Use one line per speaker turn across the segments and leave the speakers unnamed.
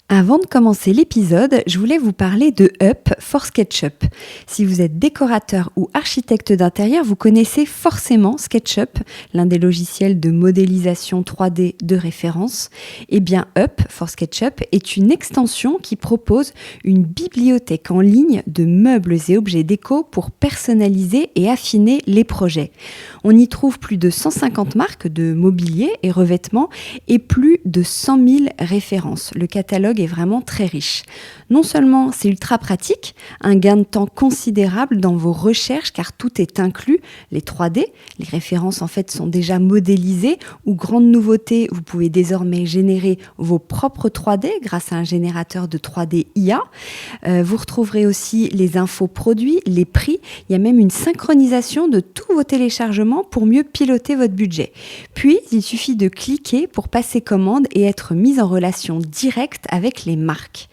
Avant de commencer l'épisode, je voulais vous parler de Up for SketchUp. Si vous êtes décorateur ou architecte d'intérieur, vous connaissez forcément SketchUp, l'un des logiciels de modélisation 3D de référence. Eh bien, Up for SketchUp est une extension qui propose une bibliothèque en ligne de meubles et objets déco pour personnaliser et affiner les projets. On y trouve plus de 150 marques de mobilier et revêtements et plus de 100 000 références. Le catalogue est vraiment très riche. Non seulement c'est ultra pratique, un gain de temps considérable dans vos recherches car tout est inclus, les 3D, les références en fait sont déjà modélisées ou grande nouveauté, vous pouvez désormais générer vos propres 3D grâce à un générateur de 3D IA. Vous retrouverez aussi les infos produits, les prix, il y a même une synchronisation de tous vos téléchargements pour mieux piloter votre budget. Puis il suffit de cliquer pour passer commande et être mis en relation directe avec les marques.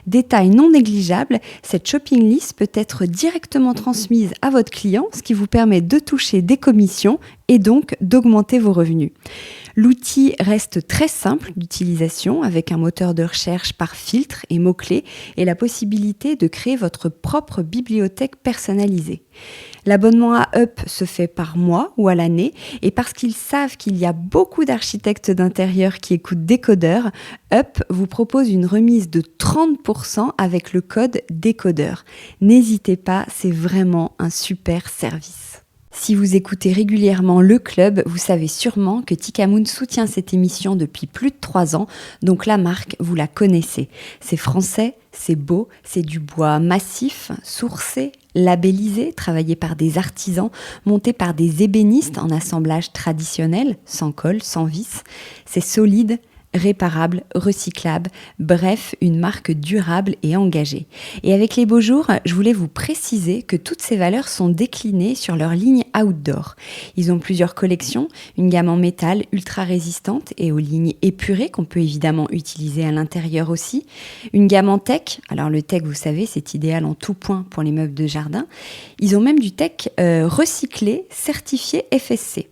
Détail non négligeable, cette shopping list peut être directement transmise à votre client, ce qui vous permet de toucher des commissions et donc d'augmenter vos revenus. L'outil reste très simple d'utilisation avec un moteur de recherche par filtre et mots-clés et la possibilité de créer votre propre bibliothèque personnalisée. L'abonnement à Up se fait par mois ou à l'année et parce qu'ils savent qu'il y a beaucoup d'architectes d'intérieur qui écoutent Décodeur, Up vous propose une remise de 30% avec le code décodeur. N'hésitez pas, c'est vraiment un super service. Si vous écoutez régulièrement Le Club, vous savez sûrement que Tikamoon soutient cette émission depuis plus de 3 ans, donc la marque, vous la connaissez. C'est français, c'est beau, c'est du bois massif, sourcé, labellisé, travaillé par des artisans, monté par des ébénistes en assemblage traditionnel, sans colle, sans vis. C'est solide, réparable, recyclable, bref, une marque durable et engagée. Et avec les beaux jours, je voulais vous préciser que toutes ces valeurs sont déclinées sur leur ligne outdoor. Ils ont plusieurs collections, une gamme en métal ultra résistante et aux lignes épurées qu'on peut évidemment utiliser à l'intérieur aussi, une gamme en tech, alors le tech vous savez c'est idéal en tout point pour les meubles de jardin, ils ont même du tech recyclé, certifié FSC.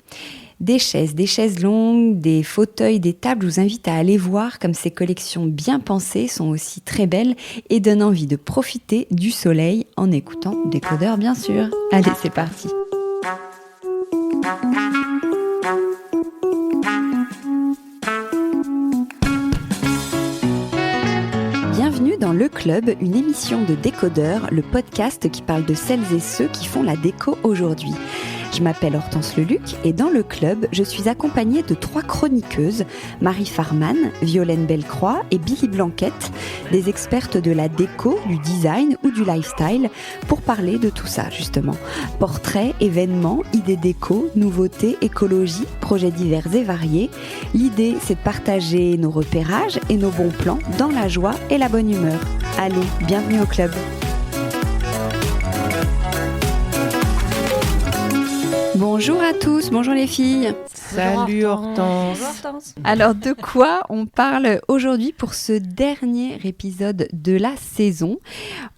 Des chaises longues, des fauteuils, des tables, je vous invite à aller voir comme ces collections bien pensées sont aussi très belles et donnent envie de profiter du soleil en écoutant Décodeur bien sûr. Allez, c'est parti. Bienvenue dans Le Club, une émission de Décodeur, le podcast qui parle de celles et ceux qui font la déco aujourd'hui. Je m'appelle Hortense Leluc et dans le club, je suis accompagnée de 3 chroniqueuses, Marie Farman, Violaine Bellecroix et Billy Blanquette, des expertes de la déco, du design ou du lifestyle, pour parler de tout ça justement. Portraits, événements, idées déco, nouveautés, écologie, projets divers et variés. L'idée, c'est de partager nos repérages et nos bons plans dans la joie et la bonne humeur. Allez, bienvenue au club. Bonjour à tous, bonjour les filles.
Salut Hortense.
Bonjour Hortense.
Alors de quoi on parle aujourd'hui pour ce dernier épisode de la saison?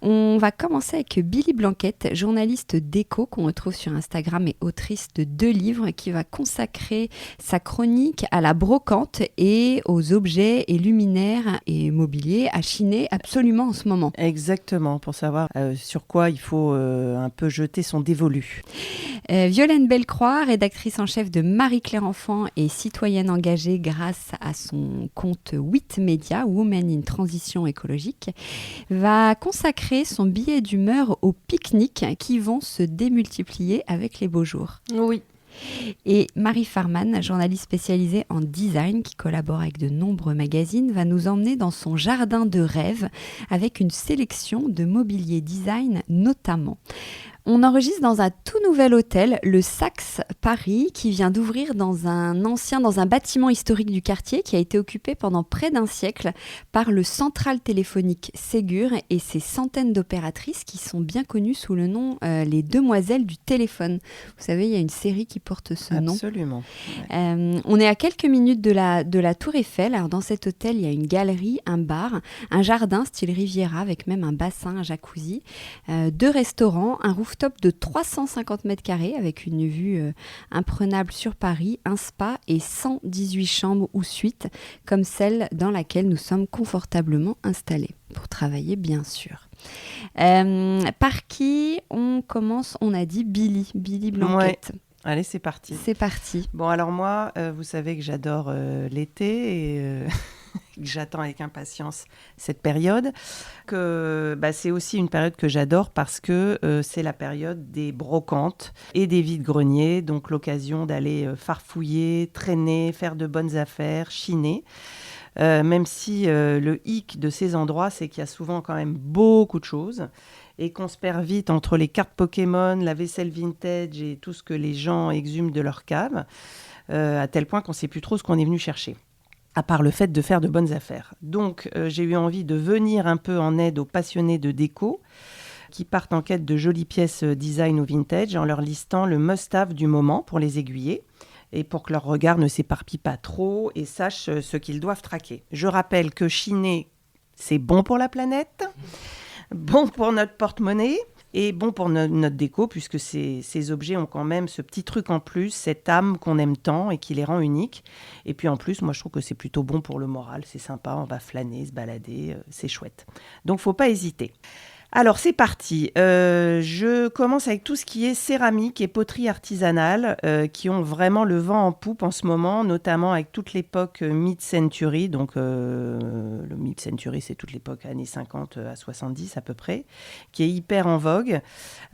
On va commencer avec Billy Blanquette, journaliste déco qu'on retrouve sur Instagram et autrice de 2 livres qui va consacrer sa chronique à la brocante et aux objets et luminaires et mobiliers à chiner absolument en ce moment.
Exactement, pour savoir sur quoi il faut un peu jeter son dévolu.
Violaine Bellecroix, rédactrice en chef de Marie-Claire Enfant et citoyenne engagée grâce à son compte 8 Média, Women in Transition écologique, va consacrer son billet d'humeur aux pique-niques qui vont se démultiplier avec les beaux jours.
Oui.
Et Marie Farman, journaliste spécialisée en design qui collabore avec de nombreux magazines, va nous emmener dans son jardin de rêve avec une sélection de mobilier design notamment. On enregistre dans un tout nouvel hôtel, le Saxe Paris, qui vient d'ouvrir dans un bâtiment historique du quartier qui a été occupé pendant près d'1 siècle par le Central Téléphonique Ségur et ses centaines d'opératrices qui sont bien connues sous le nom les Demoiselles du téléphone. Vous savez, il y a une série qui porte ce nom.
Absolument.
On est à quelques minutes de la Tour Eiffel. Alors dans cet hôtel, il y a une galerie, un bar, un jardin style Riviera avec même un bassin, un jacuzzi, 2 restaurants, un rooftop rooftop de 350 mètres carrés avec une vue imprenable sur Paris, un spa et 118 chambres ou suites comme celle dans laquelle nous sommes confortablement installés pour travailler bien sûr. Par qui on commence? On a dit Billy Blanquette.
Ouais. Allez, c'est parti.
C'est parti.
Bon, alors moi, vous savez que j'adore l'été et que j'attends avec impatience cette période. C'est aussi une période que j'adore parce que c'est la période des brocantes et des vides-greniers, donc l'occasion d'aller farfouiller, traîner, faire de bonnes affaires, chiner. Même si le hic de ces endroits, c'est qu'il y a souvent quand même beaucoup de choses et qu'on se perd vite entre les cartes Pokémon, la vaisselle vintage et tout ce que les gens exhument de leur cave, à tel point qu'on ne sait plus trop ce qu'on est venu chercher, à part le fait de faire de bonnes affaires. Donc, j'ai eu envie de venir un peu en aide aux passionnés de déco qui partent en quête de jolies pièces design ou vintage en leur listant le must-have du moment pour les aiguiller et pour que leur regard ne s'éparpille pas trop et sachent ce qu'ils doivent traquer. Je rappelle que chiner, c'est bon pour la planète, bon pour notre porte-monnaie et bon pour notre déco, puisque ces objets ont quand même ce petit truc en plus, cette âme qu'on aime tant et qui les rend uniques. Et puis en plus, moi je trouve que c'est plutôt bon pour le moral, c'est sympa, on va flâner, se balader, c'est chouette. Donc faut pas hésiter. Alors c'est parti, je commence avec tout ce qui est céramique et poterie artisanale qui ont vraiment le vent en poupe en ce moment, notamment avec toute l'époque mid-century, donc le mid-century c'est toute l'époque années 50 à 70 à peu près, qui est hyper en vogue,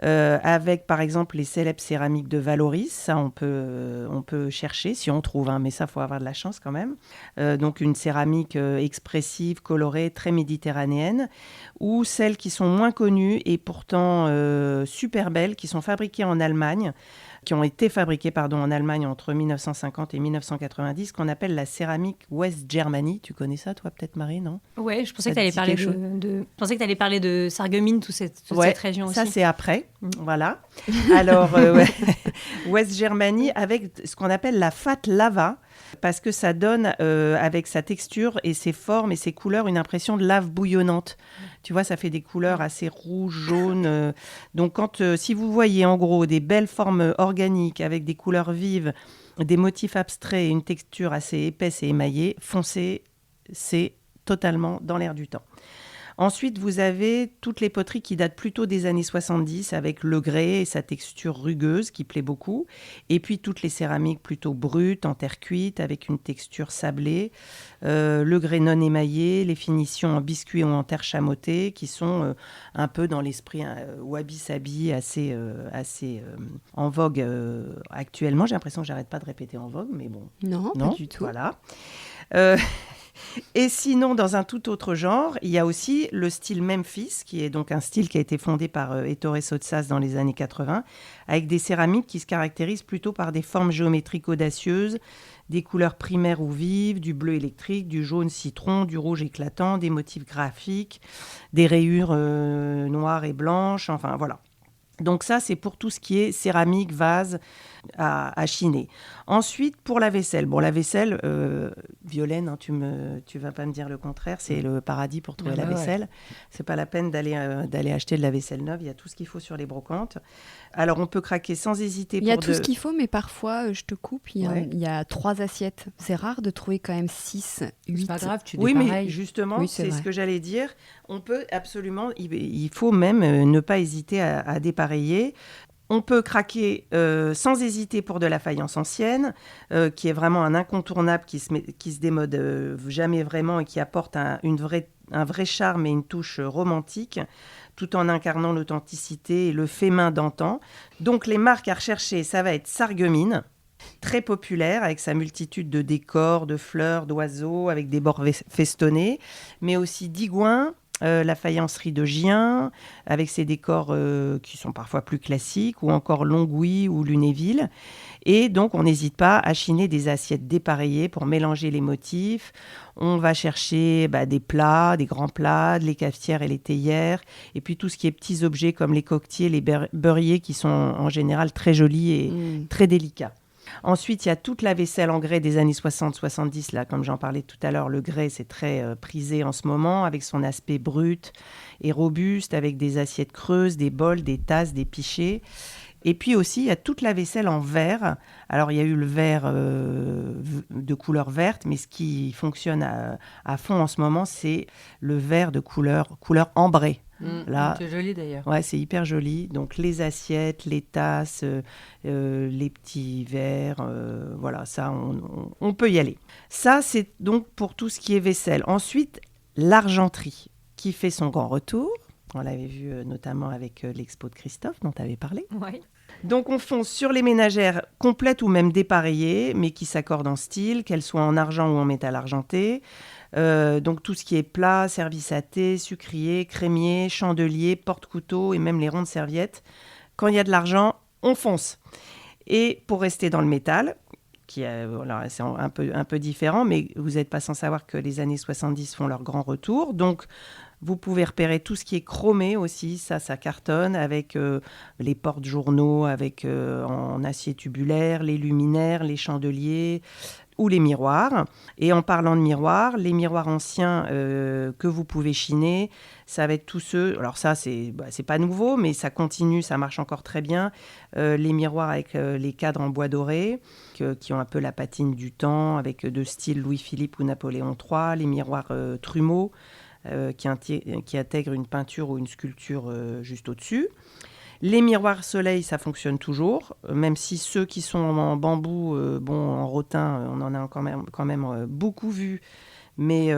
avec par exemple les célèbres céramiques de Valoris, ça on peut chercher si on trouve, mais ça il faut avoir de la chance quand même, donc une céramique expressive, colorée, très méditerranéenne, ou celles qui sont moins connues et pourtant super belles, qui sont fabriquées en Allemagne, qui ont été fabriquées en Allemagne entre 1950 et 1990, qu'on appelle la céramique West Germany. Tu connais ça, toi, peut-être, Marie, non?
Ouais, je pensais que tu allais parler je pensais que tu allais parler de Sarreguemines, toute cette région aussi.
Ça, c'est après. Voilà. Alors, West Germany avec ce qu'on appelle la fat lava, parce que ça donne, avec sa texture et ses formes et ses couleurs, une impression de lave bouillonnante. Tu vois, ça fait des couleurs assez rouges, jaunes. Donc, si vous voyez en gros des belles formes organiques avec des couleurs vives, des motifs abstraits et une texture assez épaisse et émaillée, foncez, c'est totalement dans l'air du temps. Ensuite, vous avez toutes les poteries qui datent plutôt des années 70 avec le grès et sa texture rugueuse qui plaît beaucoup. Et puis toutes les céramiques plutôt brutes, en terre cuite, avec une texture sablée. Le grès non émaillé, les finitions en biscuit ou en terre chamottée qui sont un peu dans l'esprit wabi-sabi assez en vogue actuellement. J'ai l'impression que j'arrête pas de répéter en vogue, mais bon.
Non, pas du tout.
Voilà. Et sinon, dans un tout autre genre, il y a aussi le style Memphis, qui est donc un style qui a été fondé par Ettore Sottsass dans les années 80, avec des céramiques qui se caractérisent plutôt par des formes géométriques audacieuses, des couleurs primaires ou vives, du bleu électrique, du jaune citron, du rouge éclatant, des motifs graphiques, des rayures noires et blanches, enfin voilà. Donc ça, c'est pour tout ce qui est céramique, vase à chiner. Ensuite, pour la vaisselle. Bon, la vaisselle, Violaine, tu vas pas me dire le contraire, c'est le paradis pour trouver la vaisselle. Ouais. C'est pas la peine d'aller acheter de la vaisselle neuve, il y a tout ce qu'il faut sur les brocantes. Alors, on peut craquer sans hésiter.
Il y a tout ce qu'il faut, mais parfois, je te coupe, il y a 3 assiettes. C'est rare de trouver quand même 6, 8.
C'est pas grave, tu dis
oui,
pareil.
Mais justement, c'est ce que j'allais dire. On peut absolument, il faut même ne pas hésiter à dépareiller. On peut craquer sans hésiter pour de la faïence ancienne, qui est vraiment un incontournable, qui se démode jamais vraiment et qui apporte un vrai charme et une touche romantique, tout en incarnant l'authenticité et le fait main d'antan. Donc les marques à rechercher, ça va être Sarreguemines, très populaire avec sa multitude de décors, de fleurs, d'oiseaux, avec des bords festonnés, mais aussi Digoin, la faïencerie de Gien, avec ses décors qui sont parfois plus classiques, ou encore Longwy ou Lunéville. Et donc, on n'hésite pas à chiner des assiettes dépareillées pour mélanger les motifs. On va chercher des plats, des grands plats, les cafetières et les théières, et puis tout ce qui est petits objets comme les coquetiers, les beurriers, qui sont en général très jolis et très délicats. Ensuite, il y a toute la vaisselle en grès des années 60-70. Là, comme j'en parlais tout à l'heure, le grès, c'est très prisé en ce moment, avec son aspect brut et robuste, avec des assiettes creuses, des bols, des tasses, des pichets. Et puis aussi, il y a toute la vaisselle en verre. Alors, il y a eu le verre de couleur verte, mais ce qui fonctionne à fond en ce moment, c'est le verre de couleur ambrée. Là,
c'est joli d'ailleurs.
Ouais, c'est hyper joli. Donc, les assiettes, les tasses, les petits verres, voilà, ça, on peut y aller. Ça, c'est donc pour tout ce qui est vaisselle. Ensuite, l'argenterie qui fait son grand retour. On l'avait vu notamment avec l'expo de Christophe dont tu avais parlé.
Ouais.
Donc on fonce sur les ménagères complètes ou même dépareillées, mais qui s'accordent en style, qu'elles soient en argent ou en métal argenté. Donc tout ce qui est plat, service à thé, sucrier, crémier, chandelier, porte-couteau et même les rondes serviettes. Quand il y a de l'argent, on fonce. Et pour rester dans le métal, voilà, c'est un peu différent, mais vous n'êtes pas sans savoir que les années 70 font leur grand retour. Donc vous pouvez repérer tout ce qui est chromé aussi, ça cartonne, avec les porte-journaux en acier tubulaire, les luminaires, les chandeliers ou les miroirs. Et en parlant de miroirs, les miroirs anciens que vous pouvez chiner, ça va être tous ceux... Alors ça, c'est pas nouveau, mais ça continue, ça marche encore très bien. Les miroirs avec les cadres en bois doré, qui ont un peu la patine du temps, avec de style Louis-Philippe ou Napoléon III, les miroirs Trumeau, qui intègre une peinture ou une sculpture juste au-dessus. Les miroirs soleil, ça fonctionne toujours, même si ceux qui sont en bambou, en rotin, on en a quand même beaucoup vu, mais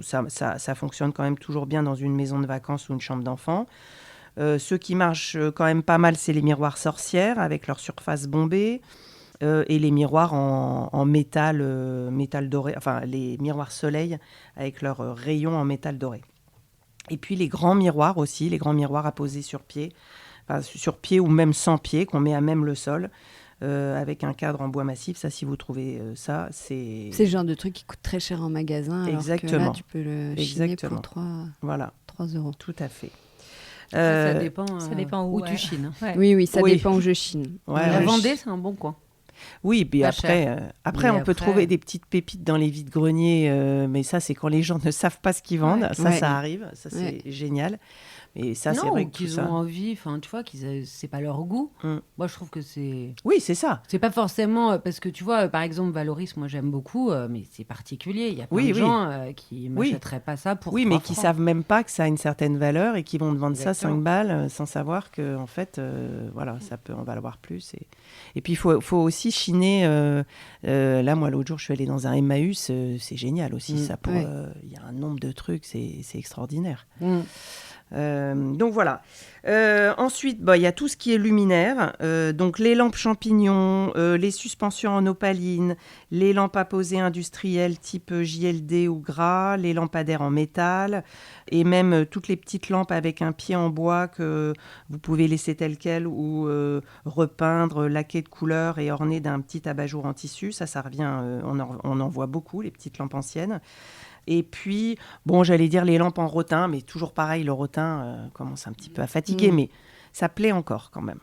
ça fonctionne quand même toujours bien dans une maison de vacances ou une chambre d'enfant. Ceux qui marchent quand même pas mal, c'est les miroirs sorcières, avec leur surface bombée. Et les miroirs en métal doré, enfin les miroirs soleil avec leurs rayons en métal doré. Et puis les grands miroirs aussi, les grands miroirs à poser sur pied ou même sans pied, qu'on met à même le sol, avec un cadre en bois massif. Ça, si vous trouvez ça, c'est...
C'est le genre de truc qui coûte très cher en magasin, alors
Exactement.
que là, tu peux le chiner pour 3 €.
Tout à fait.
Ça dépend
où
tu chines.
Ouais.
Oui, ça dépend où je chine.
Ouais,
La Vendée, c'est un bon coin.
Oui, puis après,
Mais
on peut trouver des petites pépites dans les vides-greniers, mais ça, c'est quand les gens ne savent pas ce qu'ils vendent.
Ouais.
Ça arrive, ça, c'est génial. Et ça, c'est vrai que
qu'ils ont envie, enfin, tu vois, c'est pas leur goût. Moi, je trouve que c'est...
Oui, c'est ça.
C'est pas forcément... Parce que, tu vois, par exemple, Valoris, moi, j'aime beaucoup, mais c'est particulier. Il y a plein de gens qui m'achèteraient pas ça pour 3
mais
francs.
qui savent même pas que ça a une certaine valeur et qui vont te vendre ça 5 balles sans savoir que, en fait, voilà, ça peut en valoir plus. Et puis, il faut aussi chiner. Là, moi, l'autre jour, je suis allée dans un Emmaüs. C'est génial aussi, ça. Il y a un nombre de trucs, c'est extraordinaire. Donc voilà. Ensuite, il y a tout ce qui est luminaire. Donc les lampes champignons, les suspensions en opaline, les lampes à poser industrielles type JLD ou gras, les lampadaires en métal et même toutes les petites lampes avec un pied en bois que vous pouvez laisser tel quel ou repeindre, laquer de couleur et orner d'un petit abat-jour en tissu. Ça revient, on en voit beaucoup, les petites lampes anciennes. Et puis, j'allais dire les lampes en rotin, mais toujours pareil, le rotin commence un petit peu à fatiguer, mais ça plaît encore quand même.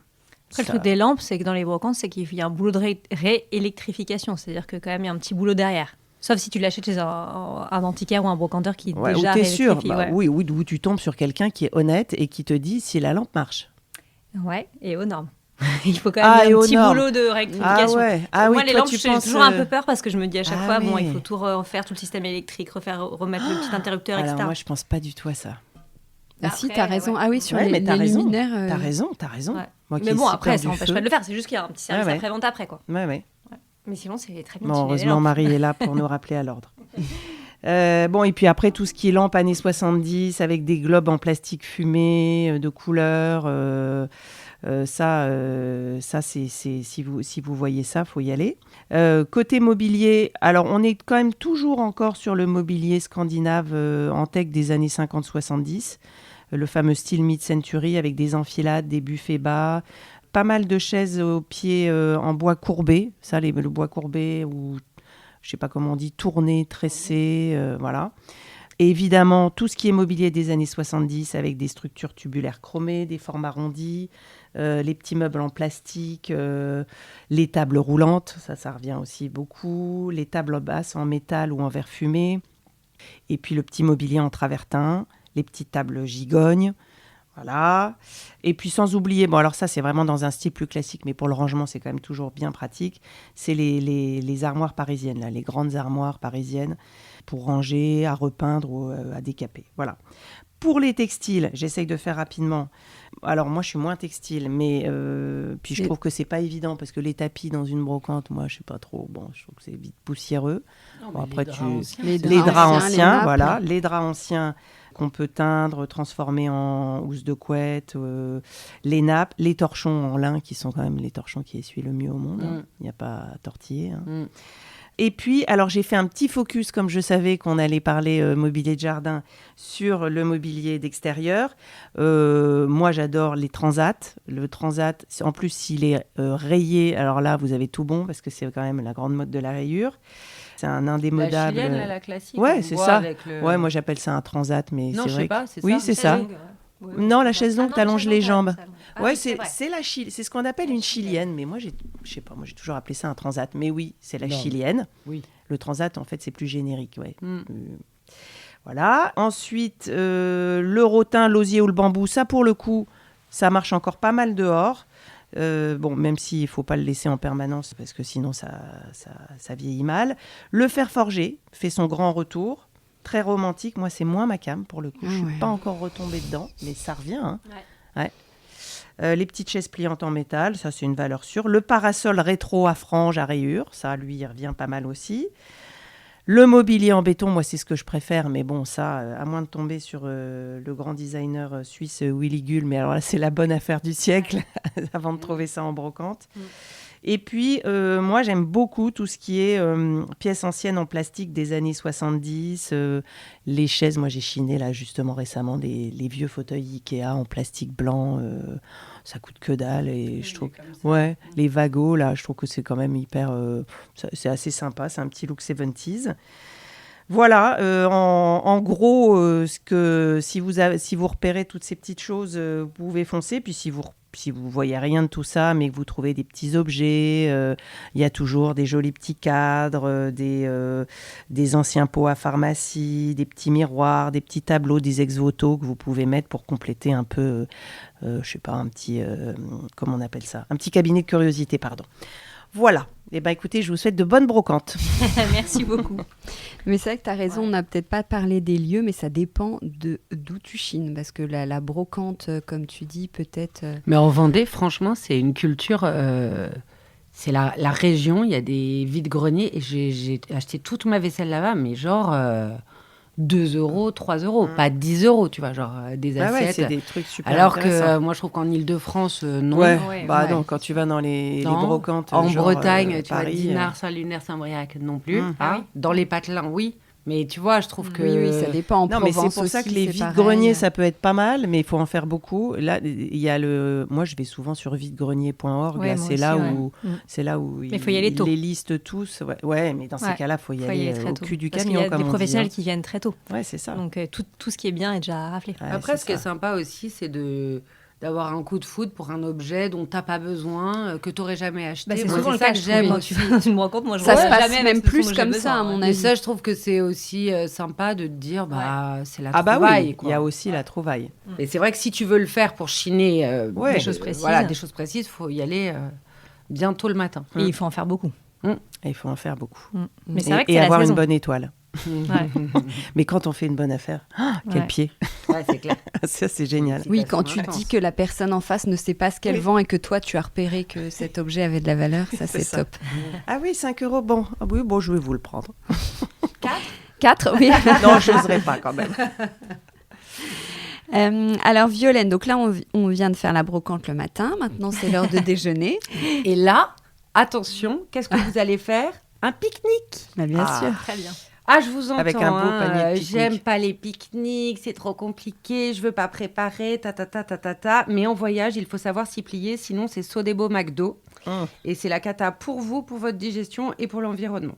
Après, le truc des lampes, c'est que dans les brocantes, c'est qu'il y a un boulot de réélectrification, c'est-à-dire que quand même, il y a un petit boulot derrière. Sauf si tu l'achètes chez un antiquaire ou un brocanteur qui déjà
t'es sûr,
oui,
où tu tombes sur quelqu'un qui est honnête et qui te dit si la lampe marche.
Ouais, et aux normes. Il faut quand même un petit boulot de rectification. Moi, les lampes, j'ai toujours un peu peur parce que je me dis à chaque fois, il faut tout refaire, tout le système électrique, remettre le petit interrupteur, etc.
Alors moi, je pense pas du tout à ça.
Si, t'as raison. Ah oui, sur les luminaires.
T'as raison.
Ouais.
Moi,
mais bon, après, ça n'empêche pas de le faire. C'est juste qu'il y a un petit service après-vente après, quoi.
Ouais.
Mais sinon, c'est très bien.
Heureusement, Marie est là pour nous rappeler à l'ordre. Et puis après, tout ce qui est lampes années 70, avec des globes en plastique fumé, de couleurs... ça c'est si vous voyez ça, faut y aller. Côté mobilier, alors on est quand même toujours encore sur le mobilier scandinave en tech des années 50-70, le fameux style mid-century avec des enfilades, des buffets bas, pas mal de chaises aux pieds en bois courbé, ça le bois courbé ou je sais pas comment on dit, tourné, tressé, voilà. Et évidemment, tout ce qui est mobilier des années 70 avec des structures tubulaires chromées, des formes arrondies, les petits meubles en plastique, les tables roulantes, ça revient aussi beaucoup, les tables basses en métal ou en verre fumé, et puis le petit mobilier en travertin, les petites tables gigognes. Voilà. Et puis sans oublier, bon alors ça c'est vraiment dans un style plus classique, mais pour le rangement c'est quand même toujours bien pratique, c'est les armoires parisiennes, là, les grandes armoires parisiennes pour ranger, à repeindre ou à décaper. Voilà. Pour les textiles, j'essaye de faire rapidement. Alors moi je suis moins textile, mais puis je trouve que c'est pas évident parce que les tapis dans une brocante, moi je sais pas trop, bon je trouve que c'est vite poussiéreux.
Bon, après
les draps anciens, voilà, les draps anciens qu'on peut teindre, transformer en housse de couette, les nappes, les torchons en lin qui sont quand même les torchons qui essuient le mieux au monde. Il n'y a pas à tortiller. Et puis, alors j'ai fait un petit focus, comme je savais qu'on allait parler mobilier de jardin, sur le mobilier d'extérieur. Moi, j'adore les transats. Le transat, en plus, s'il est rayé, alors là, vous avez tout bon, parce que c'est quand même la grande mode de la rayure. C'est un indémodable.
La chilienne, la classique.
Ouais, c'est ça. Ouais, moi, j'appelle ça un transat, mais
non,
c'est vrai.
Non, je sais pas, c'est ça.
Oui, c'est ça. Non, la chaise longue, t'allonges les jambes.
Ouais,
c'est ce qu'on appelle une chilienne, mais moi, je sais pas, moi j'ai toujours appelé ça un transat. Mais oui, c'est la chilienne.
Oui.
Le transat, en fait, c'est plus générique, ouais. Voilà. Ensuite, le rotin, l'osier ou le bambou, ça pour le coup, ça marche encore pas mal dehors. Bon, même s'il ne faut pas le laisser en permanence, parce que sinon ça vieillit mal. Le fer forgé fait son grand retour. Très romantique. Moi, c'est moins ma came, pour le coup. Je ne suis pas encore retombée dedans, mais ça revient. Hein. Ouais. Les petites chaises pliantes en métal, ça, c'est une valeur sûre. Le parasol rétro à franges, à rayures, ça, lui, il revient pas mal aussi. Le mobilier en béton, moi, c'est ce que je préfère. Mais bon, ça, à moins de tomber sur le grand designer suisse Willy Gull, mais alors là, c'est la bonne affaire du siècle, avant de trouver ça en brocante. Et puis, moi, j'aime beaucoup tout ce qui est pièces anciennes en plastique des années 70. Les chaises, moi, j'ai chiné, là, justement, récemment, les vieux fauteuils Ikea en plastique blanc. Ça coûte que dalle. Et je trouve... Ouais, les Vago, là, je trouve que c'est quand même hyper... c'est assez sympa. C'est un petit look 70s. Voilà, en gros, si vous repérez toutes ces petites choses, vous pouvez foncer. Puis si vous voyez rien de tout ça, mais que vous trouvez des petits objets, il y a toujours des jolis petits cadres, des anciens pots à pharmacie, des petits miroirs, des petits tableaux, des ex-voto que vous pouvez mettre pour compléter un peu, je sais pas, un petit, comment on appelle ça ? Un petit cabinet de curiosité, pardon. Voilà. Eh bien, écoutez, je vous souhaite de bonnes brocantes.
Merci beaucoup.
Mais c'est vrai que tu as raison, on n'a peut-être pas parlé des lieux, mais ça dépend d'où tu chines. Parce que la brocante, comme tu dis, peut-être...
Mais en Vendée, franchement, c'est une culture... c'est la région, il y a des vides-greniers. Et j'ai acheté toute ma vaisselle là-bas, mais genre... 2 €, 3 €, pas 10 €, tu vois, genre des assiettes.
Ouais, c'est des trucs super
alors que moi, je trouve qu'en Ile-de-France, non.
Non, quand tu vas dans les brocantes,
en
genre,
Bretagne, tu
Paris,
vois, Dinard, Saint-Lunaire, Saint-Briac, non plus. Dans les pâtelains, oui. Mais tu vois, je trouve que...
Oui, ça dépend. En Provence
mais c'est pour ça
aussi,
que les vides-greniers, ça peut être pas mal, mais il faut en faire beaucoup. Là, il y a moi, je vais souvent sur videgrenier.org.
Ouais,
c'est là où
il faut y aller tôt.
Les listent tous. Ouais, mais dans ces cas-là, il faut y aller au cul du camion.
Parce qu'il y a des professionnels qui viennent très tôt.
Ouais, c'est ça.
Donc, tout ce qui est bien est déjà raflé.
Ouais,
après, ce qui est sympa aussi, c'est d'avoir un coup de foudre pour un objet dont tu n'as pas besoin, que tu n'aurais jamais acheté.
C'est souvent le cas que j'aime. Quand tu vas dans une rencontre, moi, je
ça
vois
se passe
jamais
même plus comme ça, à mon avis.
Mais ça, je trouve que c'est aussi sympa de te dire, c'est la trouvaille.
Ah bah oui, il y a aussi la trouvaille.
Et c'est vrai que si tu veux le faire pour chiner
des choses précises,
des choses précises, il faut y aller bientôt le matin.
Et il faut en faire beaucoup.
Et il faut en faire beaucoup.
Mais c'est vrai que
et avoir
une
bonne étoile. Mais quand on fait une bonne affaire, quel pied.
Ouais, c'est clair.
Ça, c'est génial.
Oui, quand tu dis que la personne en face ne sait pas ce qu'elle vend et que toi, tu as repéré que cet objet avait de la valeur, ça, c'est top.
Ah oui, 5 €, bon. Ah oui, bon, je vais vous le prendre.
4 oui.
Non, je n'oserais pas quand même.
Alors, Violaine, donc là, on vient de faire la brocante le matin. Maintenant, c'est l'heure de déjeuner.
Et là, attention, qu'est-ce que vous allez faire ? Un pique-nique.
Bien sûr.
Très bien.
Ah, je vous entends.
Avec un beau panier de pique-nique.
J'aime pas les pique-niques, c'est trop compliqué, je veux pas préparer, ta. Mais en voyage, il faut savoir s'y plier, sinon c'est Sodebo McDo. Et c'est la cata pour vous, pour votre digestion et pour l'environnement.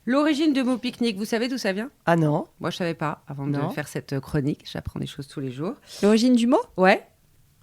L'origine du mot pique-nique, vous savez d'où ça vient ?
Ah non ?
Moi, je savais pas avant de faire cette chronique. J'apprends des choses tous les jours.
L'origine du mot ?
Ouais.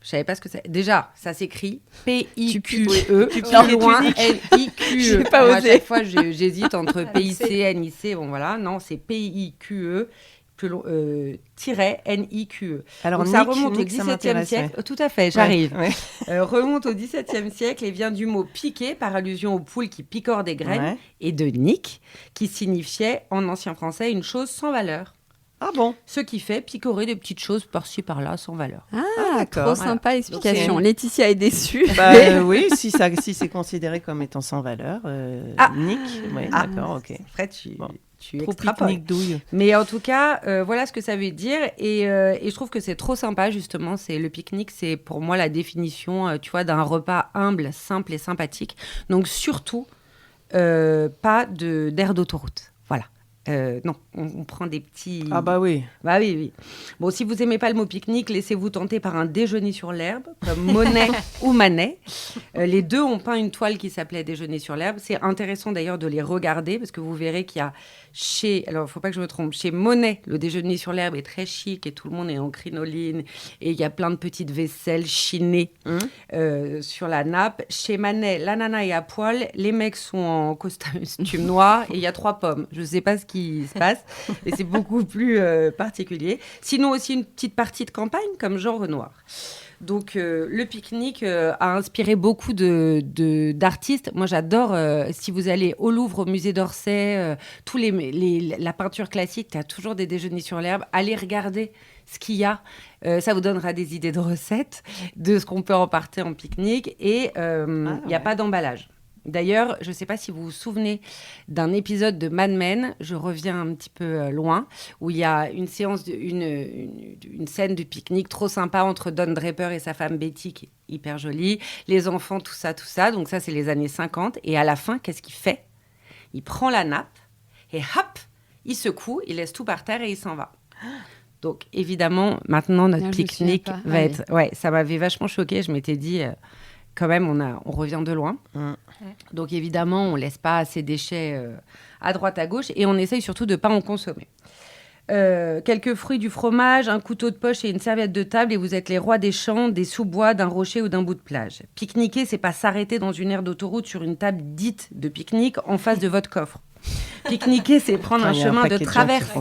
Je savais pas ce que c'est. Déjà, ça s'écrit P-I-Q-E.
Tu
plus loin, N-I-Q-E.
J'ai pas osé.
À chaque fois, j'hésite entre P-I-C, N-I-C. Bon, voilà. Non, c'est P-I-Q-E. Plus long, N-I-Q-E.
Alors,
donc, ça remonte au XVIIe siècle.
Ouais.
Tout à fait, j'arrive.
Ouais.
Remonte au XVIIe siècle et vient du mot piquer, par allusion aux poules qui picorent des graines, et de nique, qui signifiait en ancien français une chose sans valeur.
Ah bon ?
Ce qui fait picorer des petites choses par-ci, par-là, sans valeur.
Ah, trop sympa l'explication. Donc, Laetitia est déçue.
Oui, si c'est considéré comme étant sans valeur, nique. Oui, d'accord, ok.
Fred, tu
trop
extrapoles.
pique-nique douille.
Mais en tout cas, voilà ce que ça veut dire. Et je trouve que c'est trop sympa, justement. Le pique-nique, c'est pour moi la définition, tu vois, d'un repas humble, simple et sympathique. Donc, surtout, pas d'air d'autoroute. Voilà. Non, on prend des petits...
Ah bah oui.
Bah oui. Bon, si vous n'aimez pas le mot pique-nique, laissez-vous tenter par un déjeuner sur l'herbe, comme Monet ou Manet. Les deux ont peint une toile qui s'appelait Déjeuner sur l'herbe. C'est intéressant d'ailleurs de les regarder, parce que vous verrez qu'il y a alors il ne faut pas que je me trompe, chez Monet, le déjeuner sur l'herbe est très chic et tout le monde est en crinoline et il y a plein de petites vaisselles chinées sur la nappe. Chez Manet, la nana est à poil, les mecs sont en costume noir et il y a 3 pommes. Je ne sais pas ce qui se passe et c'est beaucoup plus particulier. Sinon aussi une petite partie de campagne comme Jean Renoir. Donc, le pique-nique a inspiré beaucoup d'artistes. Moi, j'adore, si vous allez au Louvre, au musée d'Orsay, la peinture classique, tu as toujours des déjeuners sur l'herbe. Allez regarder ce qu'il y a. Ça vous donnera des idées de recettes, de ce qu'on peut emporter en pique-nique. Et il n'y a pas d'emballage. D'ailleurs, je ne sais pas si vous vous souvenez d'un épisode de Mad Men, je reviens un petit peu loin, où il y a une scène de pique-nique trop sympa entre Don Draper et sa femme Betty, qui est hyper jolie, les enfants, tout ça. Donc ça, c'est les années 50. Et à la fin, qu'est-ce qu'il fait ? Il prend la nappe et hop, il secoue, il laisse tout par terre et il s'en va. Donc évidemment, maintenant, notre pique-nique va être... Ouais, ça m'avait vachement choquée. Je m'étais dit... quand même, on revient de loin. Donc, évidemment, on ne laisse pas ces déchets à droite, à gauche. Et on essaye surtout de ne pas en consommer. Quelques fruits, du fromage, un couteau de poche et une serviette de table. Et vous êtes les rois des champs, des sous-bois, d'un rocher ou d'un bout de plage. Pique-niquer, ce n'est pas s'arrêter dans une aire d'autoroute sur une table dite de pique-nique en face de votre coffre. Pique-niquer, c'est prendre un chemin de traverse.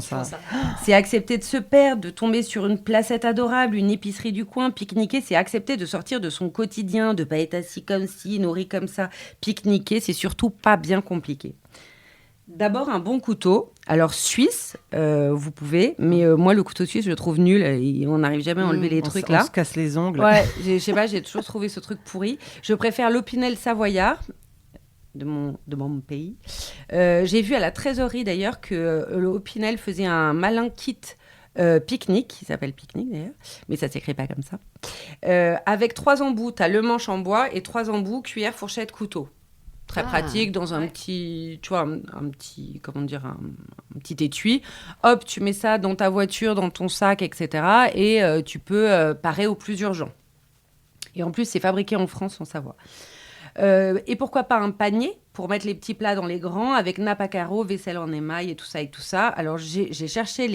C'est accepter de se perdre, de tomber sur une placette adorable, une épicerie du coin. Pique-niquer, c'est accepter de sortir de son quotidien, de ne pas être assis comme ci, nourri comme ça. Pique-niquer, c'est surtout pas bien compliqué. D'abord, un bon couteau. Alors, suisse, vous pouvez. Mais moi, le couteau suisse, je le trouve nul. On n'arrive jamais à enlever les trucs là.
On se casse les ongles.
Ouais, je sais pas, j'ai toujours trouvé ce truc pourri. Je préfère l'Opinel savoyard. De mon pays. J'ai vu à la trésorerie d'ailleurs que l'Opinel faisait un malin kit pique-nique, qui s'appelle pique-nique d'ailleurs, mais ça ne s'écrit pas comme ça. Avec 3 embouts, tu as le manche en bois et 3 embouts, cuillère, fourchette, couteau. Très pratique dans un petit, tu vois, un petit, comment dire, un petit étui. Hop, tu mets ça dans ta voiture, dans ton sac, etc. Et tu peux parer au plus urgent. Et en plus, c'est fabriqué en France, en Savoie. Et pourquoi pas un panier pour mettre les petits plats dans les grands, avec nappe à carreaux, vaisselle en émail et tout ça. Alors, j'ai cherché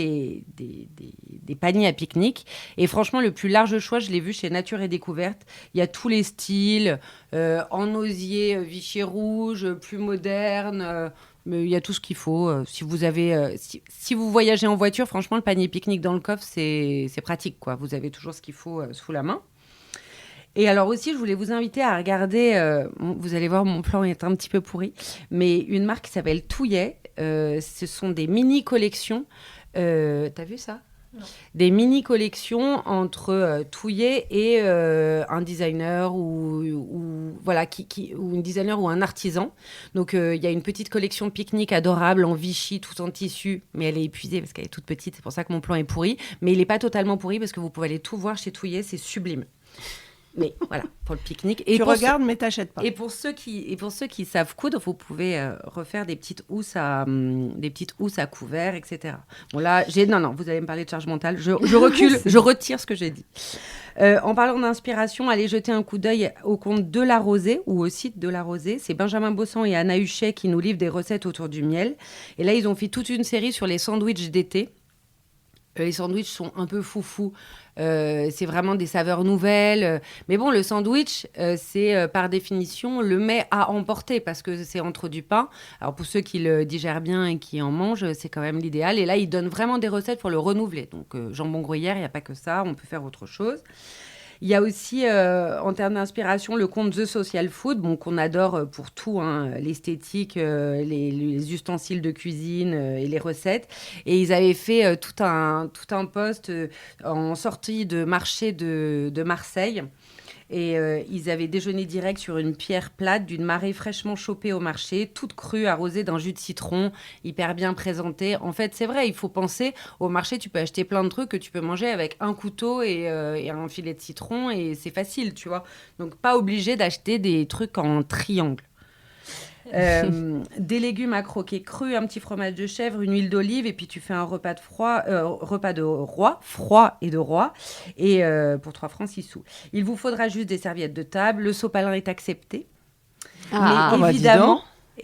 des paniers à pique-nique. Et franchement, le plus large choix, je l'ai vu chez Nature et Découverte. Il y a tous les styles, en osier, Vichy rouge, plus moderne. Mais il y a tout ce qu'il faut. Si vous voyagez en voiture, franchement, le panier pique-nique dans le coffre, c'est pratique, quoi. Vous avez toujours ce qu'il faut sous la main. Et alors aussi, je voulais vous inviter à regarder, vous allez voir, mon plan est un petit peu pourri, mais une marque qui s'appelle Touillet. Ce sont des mini-collections. T'as vu ça ? Non. Des mini-collections entre Touillet et un designer ou une designer ou un artisan. Donc, il y a une petite collection pique-nique adorable en Vichy, tout en tissu, mais elle est épuisée parce qu'elle est toute petite. C'est pour ça que mon plan est pourri. Mais il n'est pas totalement pourri parce que vous pouvez aller tout voir chez Touillet, c'est sublime. Mais voilà, pour le pique-nique.
Et tu regardes, mais t'achètes pas.
Et pour ceux qui savent coudre, vous pouvez refaire des petites housses à couvert, etc. Bon là, non, vous allez me parler de charge mentale. Je recule, je retire ce que j'ai dit. En parlant d'inspiration, allez jeter un coup d'œil au compte De La Rosée ou au site De La Rosée. C'est Benjamin Bossan et Anna Huchet qui nous livrent des recettes autour du miel. Et là, ils ont fait toute une série sur les sandwichs d'été. Les sandwichs sont un peu foufou. C'est vraiment des saveurs nouvelles. Mais bon, le sandwich, c'est par définition le mets à emporter parce que c'est entre du pain. Alors pour ceux qui le digèrent bien et qui en mangent, c'est quand même l'idéal. Et là, ils donnent vraiment des recettes pour le renouveler. Donc jambon gruyère, il n'y a pas que ça. On peut faire autre chose. Il y a aussi, en termes d'inspiration, le compte The Social Food, qu'on adore pour tout, hein, l'esthétique, les ustensiles de cuisine et les recettes. Et ils avaient fait tout un post en sortie de marché de Marseille. Et ils avaient déjeuné direct sur une pierre plate d'une marée fraîchement chopée au marché, toute crue, arrosée d'un jus de citron, hyper bien présentée. En fait, c'est vrai, il faut penser, au marché, tu peux acheter plein de trucs que tu peux manger avec un couteau et un filet de citron, et c'est facile, tu vois. Donc, pas obligé d'acheter des trucs en triangle. Des légumes à croquer crus, un petit fromage de chèvre, une huile d'olive, et puis tu fais un repas de roi, froid et de roi, et pour 3 francs 6 sous. Il vous faudra juste des serviettes de table, le sopalin est accepté. Mais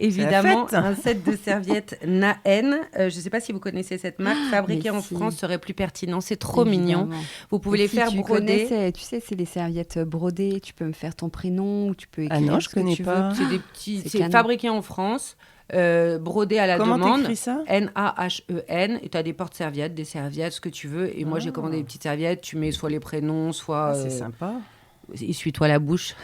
évidemment, un set de serviettes Nahen. Je ne sais pas si vous connaissez cette marque, fabriquée en France, serait plus pertinent. C'est trop mignon. Vous pouvez les faire broder.
Tu sais, c'est les serviettes brodées. Tu peux me faire ton prénom ou tu peux écrire.
Ah non, je ne connais pas.
C'est des petits. C'est fabriqué en France. Brodé à la demande.
Comment t'écris ça ?
Nahen. Et tu as des porte-serviettes, des serviettes, ce que tu veux. Et moi, j'ai commandé des petites serviettes. Tu mets soit les prénoms, soit.
C'est sympa.
Essuie-toi la bouche.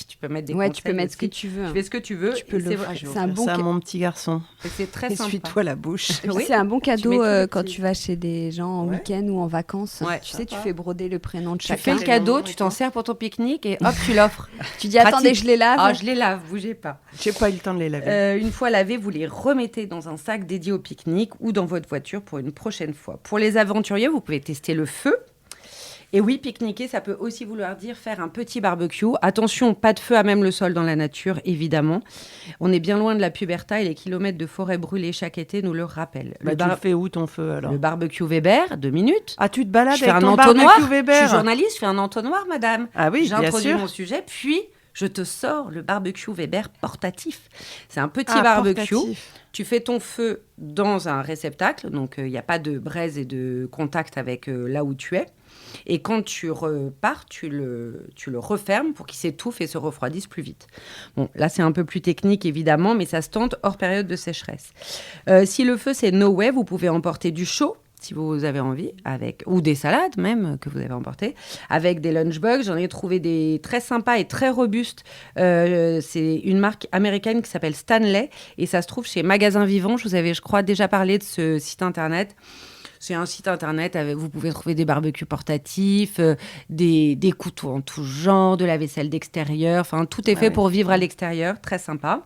Tu peux mettre des conseils.
Tu peux mettre ce que tu veux.
Tu fais ce que tu veux.
Tu peux
c'est un bon mon petit garçon.
C'est très sympa.
Essuie-toi la bouche.
Oui. C'est un bon cadeau quand tu vas chez des gens en week-end ou en vacances. Ouais, tu sais, tu fais broder le prénom de chacun.
Tu fais le cadeau, tu t'en sers pour ton pique-nique et hop, tu l'offres.
Tu dis, attendez, je les lave.
Ah, je les lave, bougez pas.
J'ai pas eu le temps de les laver.
Une fois lavés, vous les remettez dans un sac dédié au pique-nique ou dans votre voiture pour une prochaine fois. Pour les aventuriers, vous pouvez tester le feu. Et oui, pique-niquer, ça peut aussi vouloir dire faire un petit barbecue. Attention, pas de feu à même le sol dans la nature, évidemment. On est bien loin de la puberta et les kilomètres de forêt brûlée chaque été nous le rappellent.
Tu le fais où ton feu alors ?
Le barbecue Weber, 2 minutes.
Ah, tu te balades
avec
ton barbecue Weber ?
Je suis journaliste, je fais un entonnoir, madame.
Ah oui, bien sûr.
J'introduis mon sujet, puis je te sors le barbecue Weber portatif. C'est un petit barbecue. Portatif. Tu fais ton feu dans un réceptacle, donc il n'y a pas de braise et de contact avec là où tu es. Et quand tu repars, tu le refermes pour qu'il s'étouffe et se refroidisse plus vite. Bon, là, c'est un peu plus technique, évidemment, mais ça se tente hors période de sécheresse. Si le feu, c'est no way, vous pouvez emporter du chaud, si vous avez envie, ou des salades même, que vous avez emportées, avec des lunchbox. J'en ai trouvé des très sympas et très robustes. C'est une marque américaine qui s'appelle Stanley, et ça se trouve chez Magasin Vivant. Je vous avais, je crois, déjà parlé de ce site internet. C'est un site internet avec, vous pouvez trouver des barbecues portatifs, des couteaux en tout genre, de la vaisselle d'extérieur. Enfin, tout est fait pour vivre à l'extérieur. Très sympa.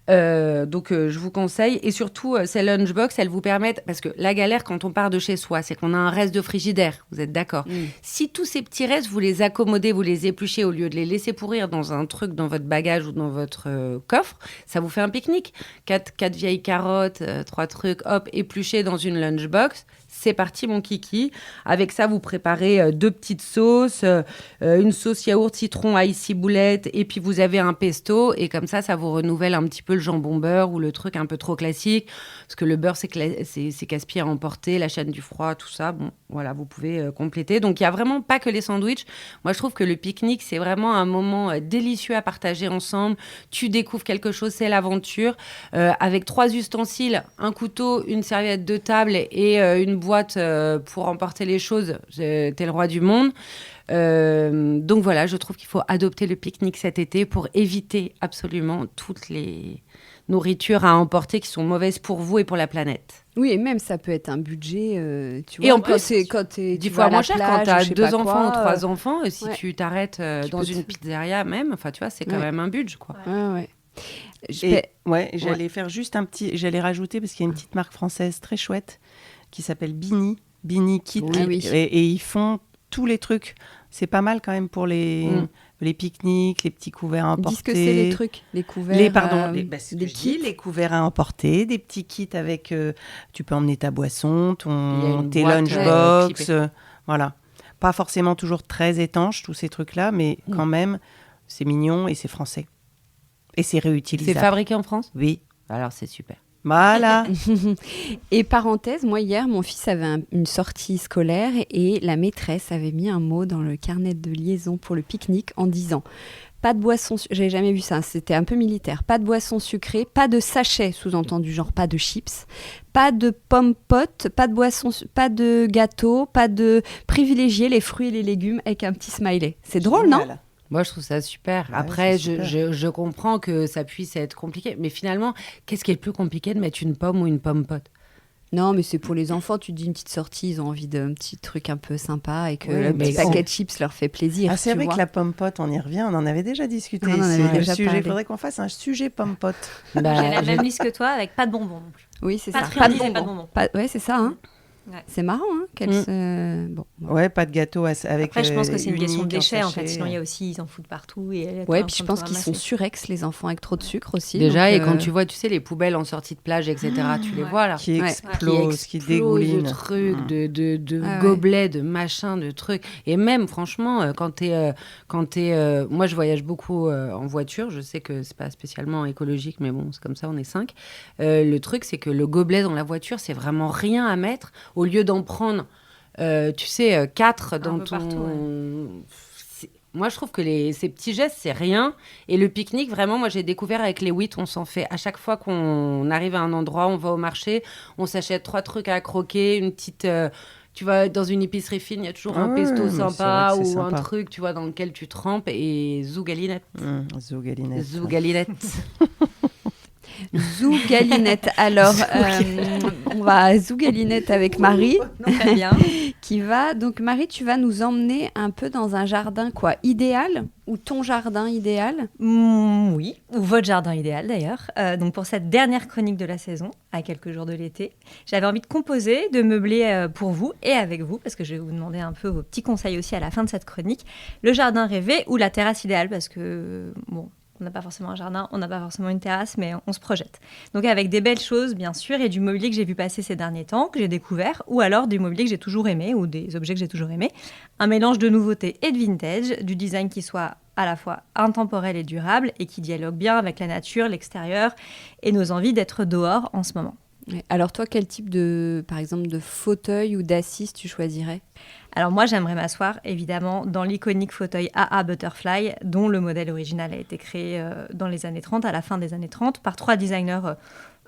Donc, je vous conseille. Et surtout, ces lunchbox, elles vous permettent... Parce que la galère, quand on part de chez soi, c'est qu'on a un reste de frigidaire. Vous êtes d'accord ? Si tous ces petits restes, vous les accommodez, vous les épluchez au lieu de les laisser pourrir dans un truc, dans votre bagage ou dans votre coffre, ça vous fait un pique-nique. 4 vieilles carottes, 3 trucs, hop, épluchés dans une lunchbox. C'est parti, mon kiki. Avec ça, vous préparez 2 petites sauces, une sauce yaourt, citron, ail, ciboulette, et puis vous avez un pesto. Et comme ça vous renouvelle un petit peu le jambon beurre ou le truc un peu trop classique. Parce que le beurre, c'est casse-pied à emporter, la chaîne du froid, tout ça. Bon, voilà, vous pouvez compléter. Donc, il n'y a vraiment pas que les sandwichs. Moi, je trouve que le pique-nique, c'est vraiment un moment délicieux à partager ensemble. Tu découvres quelque chose, c'est l'aventure. Avec 3 ustensiles, un couteau, une serviette de table et une boîte pour emporter les choses. T'es le roi du monde. Donc voilà, je trouve qu'il faut adopter le pique-nique cet été pour éviter absolument toutes les nourritures à emporter qui sont mauvaises pour vous et pour la planète.
Oui, et même ça peut être un budget, tu vois.
Et en plus, quand t'es 10 fois moins cher quand t'as 2 enfants ou 3 enfants. Si tu t'arrêtes dans une pizzeria même, enfin tu vois, c'est quand même un budget, quoi.
J'allais faire juste j'allais rajouter parce qu'il y a une petite marque française très chouette qui s'appelle Bini Kit, et ils font tous les trucs C'est pas mal quand même pour les pique-niques, les petits couverts à emporter.
Dis ce que c'est les trucs, les couverts.
Les kits, les couverts à emporter, des petits kits avec. Tu peux emmener ta boisson, tes lunchbox, voilà. Pas forcément toujours très étanches tous ces trucs-là, mais quand même, c'est mignon et c'est français. Et c'est réutilisable.
C'est fabriqué en France ?
Oui.
Alors c'est super.
Voilà.
Et parenthèse, moi hier, mon fils avait une sortie scolaire et la maîtresse avait mis un mot dans le carnet de liaison pour le pique-nique en disant pas de boisson, j'avais jamais vu ça, c'était un peu militaire, pas de boisson sucrée, pas de sachet, sous-entendu genre pas de chips, pas de pommes potes, pas de boisson, pas de gâteau, pas de privilégier les fruits et les légumes avec un petit smiley. C'est drôle, non ?
Moi, je trouve ça super. Ouais, après, je comprends que ça puisse être compliqué. Mais finalement, qu'est-ce qui est le plus compliqué de mettre une pomme ou une pomme pote ?
Non, mais c'est pour les enfants. Tu te dis une petite sortie, ils ont envie d'un petit truc un peu sympa et que le petit paquet de chips leur fait plaisir.
Ah, c'est vrai que la pomme pote, on y revient. On en avait déjà discuté. Il faudrait qu'on fasse un sujet pomme pote.
J'ai la même liste que toi avec pas de bonbons.
Oui, c'est
ça.
Pas de bonbons. Oui, c'est ça. Hein. Ouais. C'est marrant, hein,
Ouais, pas de gâteau avec.
Après, je pense que c'est une question de déchets, en fait. Sinon, il y a aussi, ils en foutent partout.
Ouais, puis je pense qu'ils sont surex, les enfants, avec trop de sucre aussi.
Déjà, et quand tu vois, tu sais, les poubelles en sortie de plage, etc., tu les vois là.
Qui explosent, qui dégoulinent.
De trucs, de gobelets, de machins, de trucs. Et même, franchement, quand t'es. Moi, je voyage beaucoup en voiture. Je sais que c'est pas spécialement écologique, mais bon, c'est comme ça, on est 5. Le truc, c'est que le gobelet dans la voiture, c'est vraiment rien à mettre. Au lieu d'en prendre, 4 dans ton... Partout, Moi, je trouve que ces petits gestes, c'est rien. Et le pique-nique, vraiment, moi, j'ai découvert avec les WIT, on s'en fait. À chaque fois qu'on arrive à un endroit, on va au marché, on s'achète 3 trucs à croquer, une petite... tu vas dans une épicerie fine, il y a toujours un pesto sympa ou un truc, tu vois, dans lequel tu trempes. Et zougalinette. Zougalinette.
Zougalinette. Alors, on va zougalinette avec Marie,
très bien.
Qui va. Donc, Marie, tu vas nous emmener un peu dans un jardin idéal ou ton jardin idéal
Oui, ou votre jardin idéal d'ailleurs. Donc, pour cette dernière chronique de la saison, à quelques jours de l'été, j'avais envie de composer, de meubler pour vous et avec vous, parce que je vais vous demander un peu vos petits conseils aussi à la fin de cette chronique. Le jardin rêvé ou la terrasse idéale, parce que on n'a pas forcément un jardin, on n'a pas forcément une terrasse, mais on se projette. Donc avec des belles choses, bien sûr, et du mobilier que j'ai vu passer ces derniers temps, que j'ai découvert, ou alors du mobilier que j'ai toujours aimé, ou des objets que j'ai toujours aimés. Un mélange de nouveautés et de vintage, du design qui soit à la fois intemporel et durable, et qui dialogue bien avec la nature, l'extérieur, et nos envies d'être dehors en ce moment.
Alors toi, quel type par exemple, de fauteuil ou d'assise tu choisirais ?
Alors moi, j'aimerais m'asseoir évidemment dans l'iconique fauteuil AA Butterfly, dont le modèle original a été créé dans les années 30, à la fin des années 30, par 3 designers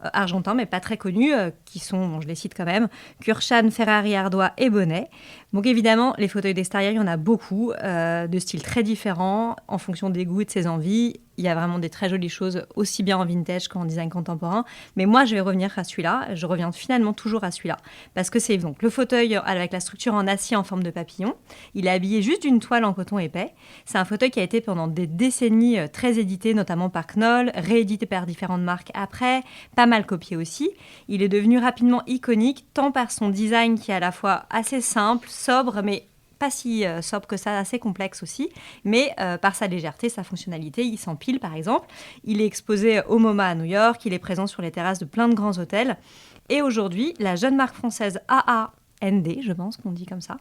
argentins, mais pas très connus, qui sont, je les cite quand même, Kurchan, Ferrari, Ardois et Bonnet. Donc évidemment, les fauteuils d'extérieur, il y en a beaucoup, de styles très différents, en fonction des goûts et de ses envies. Il y a vraiment des très jolies choses, aussi bien en vintage qu'en design contemporain. Mais moi, je vais revenir à celui-là. Je reviens finalement toujours à celui-là. Parce que c'est donc le fauteuil avec la structure en acier en forme de papillon. Il est habillé juste d'une toile en coton épais. C'est un fauteuil qui a été pendant des décennies très édité, notamment par Knoll, réédité par différentes marques après, pas mal copié aussi. Il est devenu rapidement iconique, tant par son design qui est à la fois assez simple, sobre, mais pas si sobre que ça, assez complexe aussi, mais par sa légèreté, sa fonctionnalité. Il s'empile, par exemple. Il est exposé au MoMA à New York, il est présent sur les terrasses de plein de grands hôtels. Et aujourd'hui, la jeune marque française AAND, je pense qu'on dit comme ça,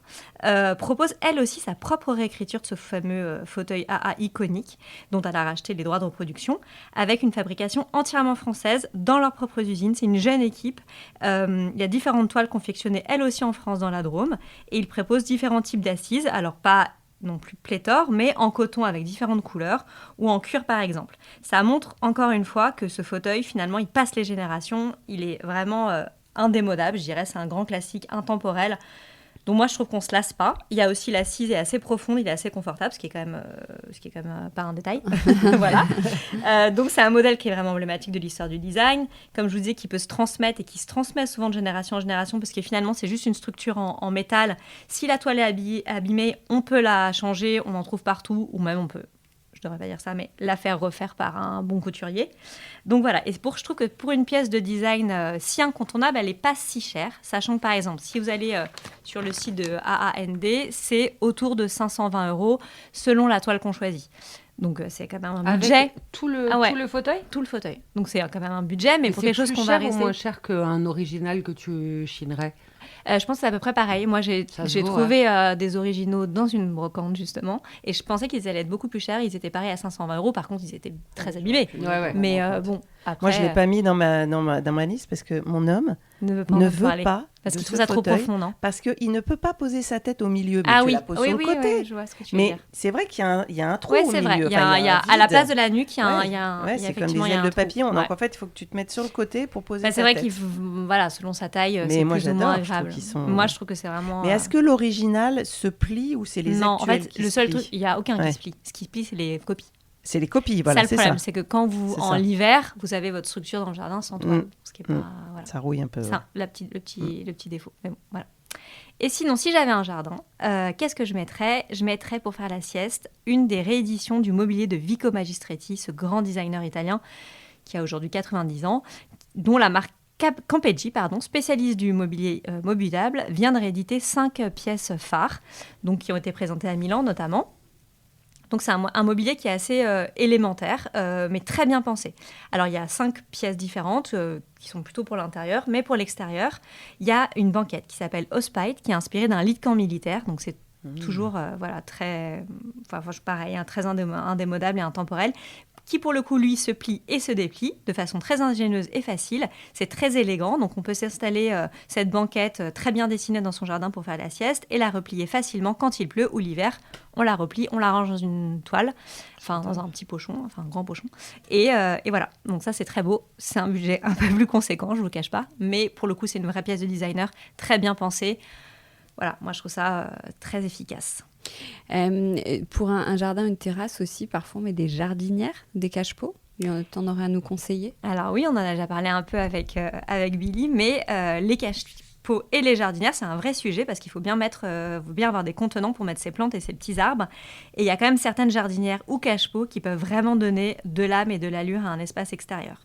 propose elle aussi sa propre réécriture de ce fameux fauteuil AA iconique, dont elle a racheté les droits de reproduction, avec une fabrication entièrement française dans leurs propres usines. C'est une jeune équipe. Il y a différentes toiles confectionnées, elles aussi en France, dans la Drôme, et ils proposent différents types d'assises, alors pas non plus pléthore, mais en coton avec différentes couleurs, ou en cuir par exemple. Ça montre encore une fois que ce fauteuil, finalement, il passe les générations, il est vraiment indémodable, je dirais, c'est un grand classique intemporel, dont moi je trouve qu'on se lasse pas. Il y a aussi l'assise est assez profonde, il est assez confortable, ce qui est quand même pas un détail. Voilà. Donc c'est un modèle qui est vraiment emblématique de l'histoire du design, comme je vous disais, qui peut se transmettre et qui se transmet souvent de génération en génération, parce que finalement c'est juste une structure en métal. Si la toile est abîmée, on peut la changer, on en trouve partout, ou même on peut devrais pas dire ça, mais la faire refaire par un bon couturier. Donc voilà, et je trouve que pour une pièce de design si incontournable, elle n'est pas si chère, sachant que par exemple, si vous allez sur le site de AAND, c'est autour de 520 € selon la toile qu'on choisit. Donc c'est quand même un budget.
Avec tout le fauteuil.
Tout le fauteuil. Donc c'est quand même un budget, mais pour quelque chose qu'on va
rester... C'est moins cher qu'un original que tu chinerais?
Je pense que c'est à peu près pareil. Moi, j'ai trouvé des originaux dans une brocante, justement, et je pensais qu'ils allaient être beaucoup plus chers. Ils étaient pareils à 520 €. Par contre, ils étaient très abîmés.
Ouais.
Mais bon, après...
Moi, je ne l'ai pas mis dans ma liste parce que mon homme
ne veut pas parce qu'il trouve ça trop profond, non?
Parce qu'il ne peut pas poser sa tête au milieu. Mais tu la poses sur le côté.
Oui, je vois ce que tu veux dire.
Mais c'est vrai qu'il y a un trou au milieu.
Oui, c'est vrai. Il y a à la place de la nuque, il y a
c'est comme des ailes de papillon. Donc en fait, il faut que tu te mettes sur le côté pour poser sa tête.
C'est vrai qu'il voilà, selon sa taille, c'est plus ou moins agréable. Moi, je trouve que c'est vraiment...
Mais est-ce que l'original se plie ou c'est les actuels qui se plient?
Non, en fait, le seul truc, il n'y a aucun qui se plie. Ce qui se plie, c'est les copies.
C'est les copies, voilà,
c'est ça. Le problème, c'est que quand en l'hiver, vous avez votre structure dans le jardin sans toile. Ce qui est pas, voilà.
Ça rouille un peu.
Ça, le petit défaut. Mais bon, voilà. Et sinon, si j'avais un jardin, qu'est-ce que je mettrais? Je mettrais, pour faire la sieste, une des rééditions du mobilier de Vico Magistretti, ce grand designer italien qui a aujourd'hui 90 ans, dont la marque Campeggi, spécialiste du mobilier modulable, vient de rééditer 5 pièces phares, donc qui ont été présentées à Milan notamment. Donc c'est un mobilier qui est assez élémentaire, mais très bien pensé. Alors il y a 5 pièces différentes qui sont plutôt pour l'intérieur, mais pour l'extérieur, il y a une banquette qui s'appelle Hospite, qui est inspirée d'un lit de camp militaire. Donc c'est toujours très, pareil, très indémodable et intemporel, qui pour le coup, lui, se plie et se déplie de façon très ingénieuse et facile. C'est très élégant, donc on peut s'installer cette banquette très bien dessinée dans son jardin pour faire la sieste et la replier facilement quand il pleut ou l'hiver. On la replie, on la range dans une toile, dans un petit pochon, un grand pochon. Et voilà, donc ça c'est très beau. C'est un budget un peu plus conséquent, je ne vous le cache pas, mais pour le coup, c'est une vraie pièce de designer, très bien pensée. Voilà, moi je trouve ça très efficace.
Pour un jardin, une terrasse aussi, parfois on met des jardinières, des cache-pots. T'en aurais à nous conseiller? Alors
oui, on en a déjà parlé un peu avec Billy, mais les cache-pots et les jardinières, c'est un vrai sujet parce qu'il faut bien avoir des contenants pour mettre ses plantes et ses petits arbres. Et il y a quand même certaines jardinières ou cache-pots qui peuvent vraiment donner de l'âme et de l'allure à un espace extérieur.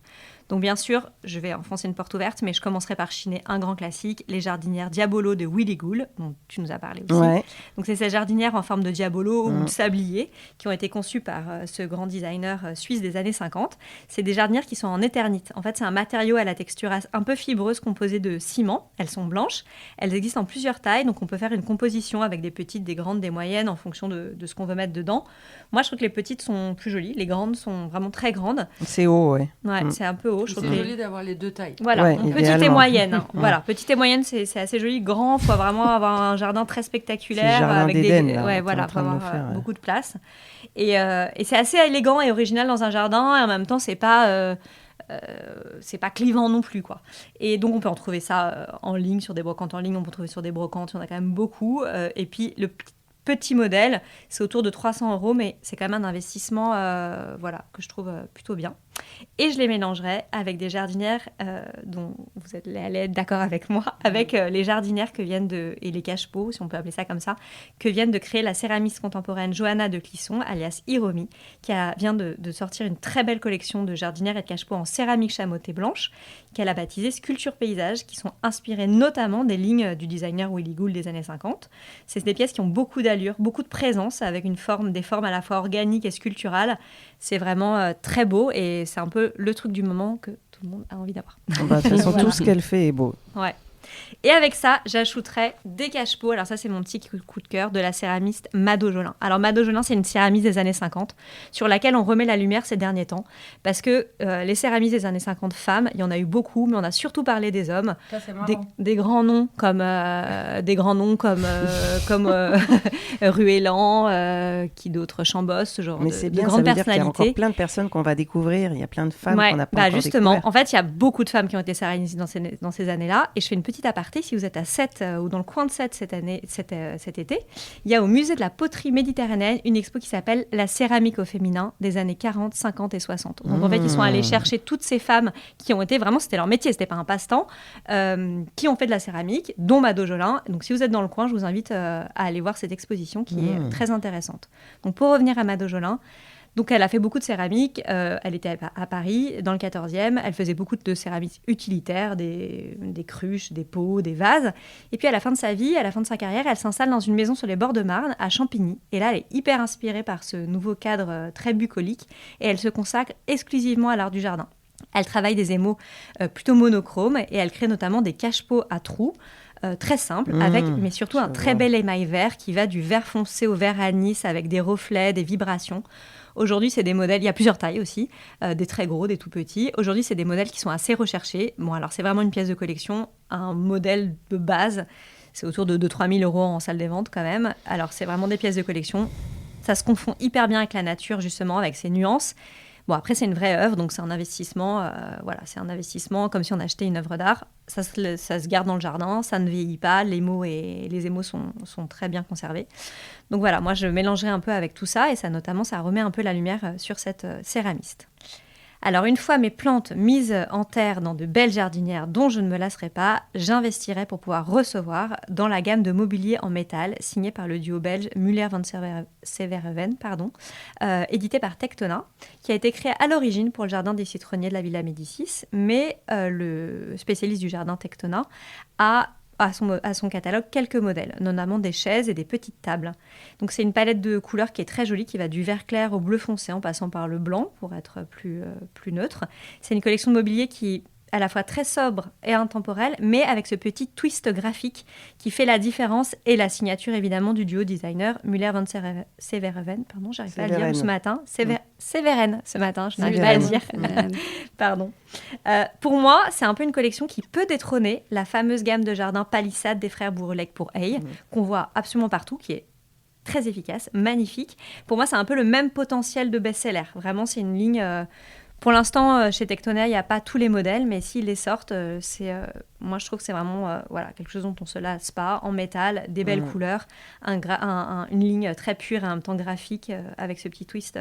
Donc bien sûr, je vais enfoncer une porte ouverte, mais je commencerai par chiner un grand classique, les jardinières Diabolo de Willy Gould, dont tu nous as parlé aussi. Ouais. Donc c'est ces jardinières en forme de diabolo ou de sablier qui ont été conçues par ce grand designer suisse des années 50. C'est des jardinières qui sont en éternite. En fait, c'est un matériau à la texture un peu fibreuse composé de ciment. Elles sont blanches. Elles existent en plusieurs tailles, donc on peut faire une composition avec des petites, des grandes, des moyennes en fonction de ce qu'on veut mettre dedans. Moi, je trouve que les petites sont plus jolies. Les grandes sont vraiment très grandes.
C'est haut, ouais.
Ouais, c'est un peu haut.
C'est joli d'avoir les deux tailles.
Voilà, petite et moyenne. Hein. Voilà, petite et moyenne, c'est assez joli. Grand, il faut vraiment avoir un jardin très spectaculaire avec
d'Éden,
faut avoir beaucoup de place. Et c'est assez élégant et original dans un jardin. Et en même temps, c'est pas clivant non plus, quoi. Et donc on peut en trouver ça en ligne, sur des brocantes en ligne. On peut en trouver sur des brocantes. Il y en a quand même beaucoup. Et puis le petit modèle, c'est autour de 300 €, mais c'est quand même un investissement que je trouve plutôt bien. Et je les mélangerai avec des jardinières dont vous allez être d'accord avec moi, avec les jardinières et les cache-pots, si on peut appeler ça comme ça, que viennent de créer la céramiste contemporaine Johanna de Clisson, alias Hiromi, qui vient de sortir une très belle collection de jardinières et de cache-pots en céramique chamottée blanche, qu'elle a baptisée Sculpture Paysage, qui sont inspirées notamment des lignes du designer Willy Gould des années 50. C'est des pièces qui ont beaucoup d'allure, beaucoup de présence, avec des formes à la fois organiques et sculpturales. C'est vraiment très beau et c'est un peu le truc du moment que tout le monde a envie d'avoir.
De toute façon, tout ce qu'elle fait est beau.
Ouais. Et avec ça, j'ajouterais des cache-pots. Alors ça, c'est mon petit coup de cœur de la céramiste Mado Jolin. Alors Mado Jolin, c'est une céramiste des années 50 sur laquelle on remet la lumière ces derniers temps. Parce que les céramistes des années 50 femmes, il y en a eu beaucoup, mais on a surtout parlé des hommes.
Ça, c'est marrant.
Des grands noms comme Ruellan, qui d'autres, Chambosse, ce genre
mais
de grandes personnalités.
Mais c'est bien, ça veut dire qu'il y a encore plein de personnes qu'on va découvrir. Il y a plein de femmes qu'on n'a pas encore
justement,
découvert.
En fait, il y a beaucoup de femmes qui ont été céramistes dans ces années-là. Et je fais une petite aparté, si vous êtes à Sète ou dans le coin de Sète cet été, il y a au musée de la poterie méditerranéenne une expo qui s'appelle La céramique au féminin des années 40, 50 et 60. Donc en fait, ils sont allés chercher toutes ces femmes qui ont été vraiment, c'était leur métier, c'était pas un passe-temps, qui ont fait de la céramique, dont Mado Jolin. Donc si vous êtes dans le coin, je vous invite à aller voir cette exposition qui est très intéressante. Donc pour revenir à Mado Jolin, Donc, elle a fait beaucoup de céramique. Elle était à Paris, dans le 14e. Elle faisait beaucoup de céramique utilitaire, des cruches, des pots, des vases. Et puis, à la fin de sa vie, à la fin de sa carrière, elle s'installe dans une maison sur les bords de Marne, à Champigny. Et là, elle est hyper inspirée par ce nouveau cadre très bucolique. Et elle se consacre exclusivement à l'art du jardin. Elle travaille des émaux plutôt monochromes et elle crée notamment des cache-pots à trous très simples, mais surtout un très bel émail vert qui va du vert foncé au vert anis avec des reflets, des vibrations. Aujourd'hui, c'est des modèles, il y a plusieurs tailles aussi, des très gros, des tout petits. Aujourd'hui, c'est des modèles qui sont assez recherchés. Bon, alors c'est vraiment une pièce de collection, un modèle de base, c'est autour de 2 000 € en salle des ventes quand même. Alors c'est vraiment des pièces de collection. Ça se confond hyper bien avec la nature, justement, avec ses nuances. Bon, après, c'est une vraie œuvre, donc c'est un investissement. C'est un investissement comme si on achetait une œuvre d'art. Ça se garde dans le jardin, ça ne vieillit pas, les émaux sont très bien conservés. Donc voilà, moi, je mélangerai un peu avec tout ça, et ça remet un peu la lumière sur cette céramiste. Alors, une fois mes plantes mises en terre dans de belles jardinières dont je ne me lasserai pas, j'investirai pour pouvoir recevoir dans la gamme de mobilier en métal signée par le duo belge Muller van Severeven, édité par Tectona, qui a été créé à l'origine pour le jardin des citronniers de la Villa Médicis, mais le spécialiste du jardin Tectona a à son catalogue quelques modèles, notamment des chaises et des petites tables. Donc c'est une palette de couleurs qui est très jolie, qui va du vert clair au bleu foncé en passant par le blanc pour être plus neutre. C'est une collection de mobilier qui est à la fois très sobre et intemporelle, mais avec ce petit twist graphique qui fait la différence et la signature évidemment du duo designer Muller van Severeven. Pardon, j'arrive pas à le dire ce matin. Severen ce matin, je n'arrive pas à le dire. Pardon. Pour moi, c'est un peu une collection qui peut détrôner la fameuse gamme de jardin palissade des frères Bourlec pour Hay, qu'on voit absolument partout, qui est très efficace, magnifique. Pour moi, c'est un peu le même potentiel de best-seller. Vraiment, c'est une ligne... Pour l'instant, chez Tectona, il n'y a pas tous les modèles, mais s'ils les sortent, moi, je trouve que c'est vraiment quelque chose dont on se lasse pas, en métal, des belles couleurs, une ligne très pure et en même temps graphique, avec ce petit twist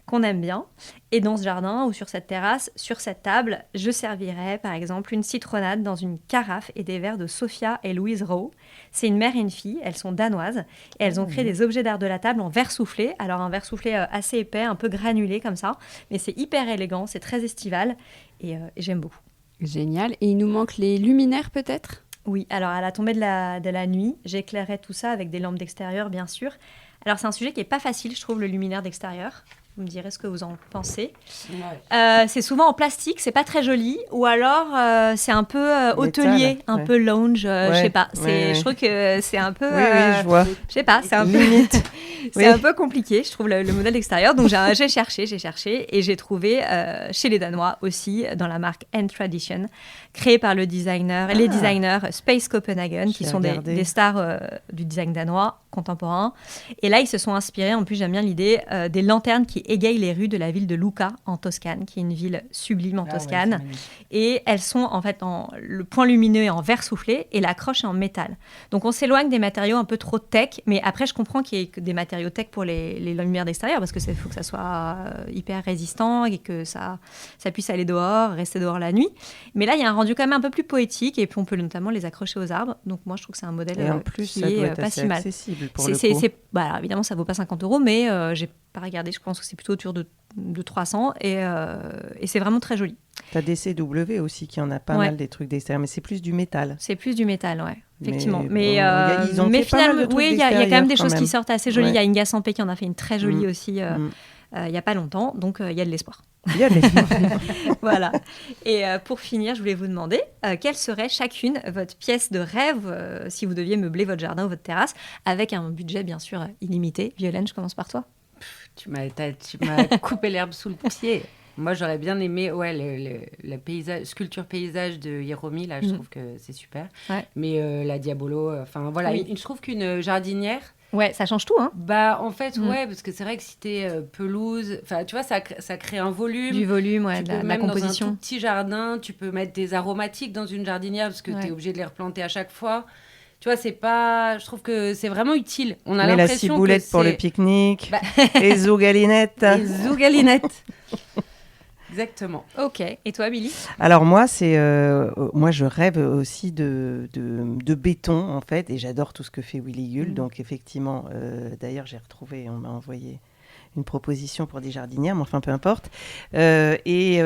qu'on aime bien. Et dans ce jardin ou sur cette terrasse, sur cette table, je servirais par exemple une citronnade dans une carafe et des verres de Sophia et Louise Rowe. C'est une mère et une fille, elles sont danoises, et elles ont créé des objets d'art de la table en verre soufflé. Alors un verre soufflé assez épais, un peu granulé comme ça, mais c'est hyper élégant, c'est très estival, et j'aime beaucoup.
Génial. Et il nous manque les luminaires peut-être ?
Oui, alors à la tombée de la nuit, j'éclairerai tout ça avec des lampes d'extérieur, bien sûr. Alors c'est un sujet qui n'est pas facile, je trouve, le luminaire d'extérieur. Vous me direz ce que vous en pensez. Ouais. C'est souvent en plastique, c'est pas très joli, ou alors c'est un peu hôtelier, un peu lounge, je sais pas. Je trouve que c'est un peu,
je vois.
Je sais pas, c'est un peu
limite.
C'est un peu compliqué, je trouve, le modèle extérieur. Donc j'ai cherché et j'ai trouvé chez les Danois aussi, dans la marque End Tradition, créée par les designers Space Copenhagen, qui sont des stars du design danois contemporain. Et là, ils se sont inspirés, en plus j'aime bien l'idée, des lanternes qui égayent les rues de la ville de Lucca, en Toscane, qui est une ville sublime en Toscane. Et elles sont en fait, le point lumineux est en verre soufflé et l'accroche est en métal. Donc on s'éloigne des matériaux un peu trop tech, mais après je comprends qu'il y ait des matériaux tech pour les lumières d'extérieur, parce que faut que ça soit hyper résistant et que ça puisse aller dehors, rester dehors la nuit. Mais là, il y a un rendu quand même un peu plus poétique, et puis on peut notamment les accrocher aux arbres. Donc moi, je trouve que c'est un modèle
et en plus,
qui
ça doit
est
être
pas
assez
si mal.
Accessible pour le coup.
Alors, évidemment, ça vaut pas 50 €, mais j'ai pas regardé, je pense que c'est plutôt autour de 300, et c'est vraiment très joli.
T'as des CW aussi qui en a pas mal, des trucs d'extérieur, mais c'est plus du métal.
C'est plus du métal, ouais, effectivement. Mais
finalement,
oui, il y a quand même des choses qui sortent assez jolies. Il y a Inga Sampé qui en a fait une très jolie aussi il y a pas longtemps, donc il y a de l'espoir.
Il y a de l'espoir.
Voilà. Et pour finir, je voulais vous demander quelle serait chacune votre pièce de rêve si vous deviez meubler votre jardin ou votre terrasse, avec un budget bien sûr illimité. Violaine, je commence par toi.
Tu m'as coupé l'herbe sous le pied. Moi, j'aurais bien aimé la sculpture paysage de Hiromi. Là, je trouve que c'est super. Ouais. Mais la Diabolo, enfin voilà, je trouve qu'une jardinière...
Ouais, ça change tout, hein.
Bah, en fait, ouais, parce que c'est vrai que si t'es pelouse, enfin, tu vois, ça crée un volume.
Du volume, ouais,
tu peux
de la composition.
Dans un tout petit jardin, tu peux mettre des aromatiques dans une jardinière, parce que t'es obligé de les replanter à chaque fois. Tu vois, c'est pas... Je trouve que c'est vraiment utile. On a l'impression que
la ciboulette pour le pique-nique, les zougalinettes.
Les zougalinettes. Exactement.
Ok. Et toi, Billy ?
Alors moi, moi je rêve aussi de béton en fait, et j'adore tout ce que fait Willy Hull. Donc effectivement, d'ailleurs j'ai retrouvé, on m'a envoyé une proposition pour des jardinières, mais enfin peu importe. Il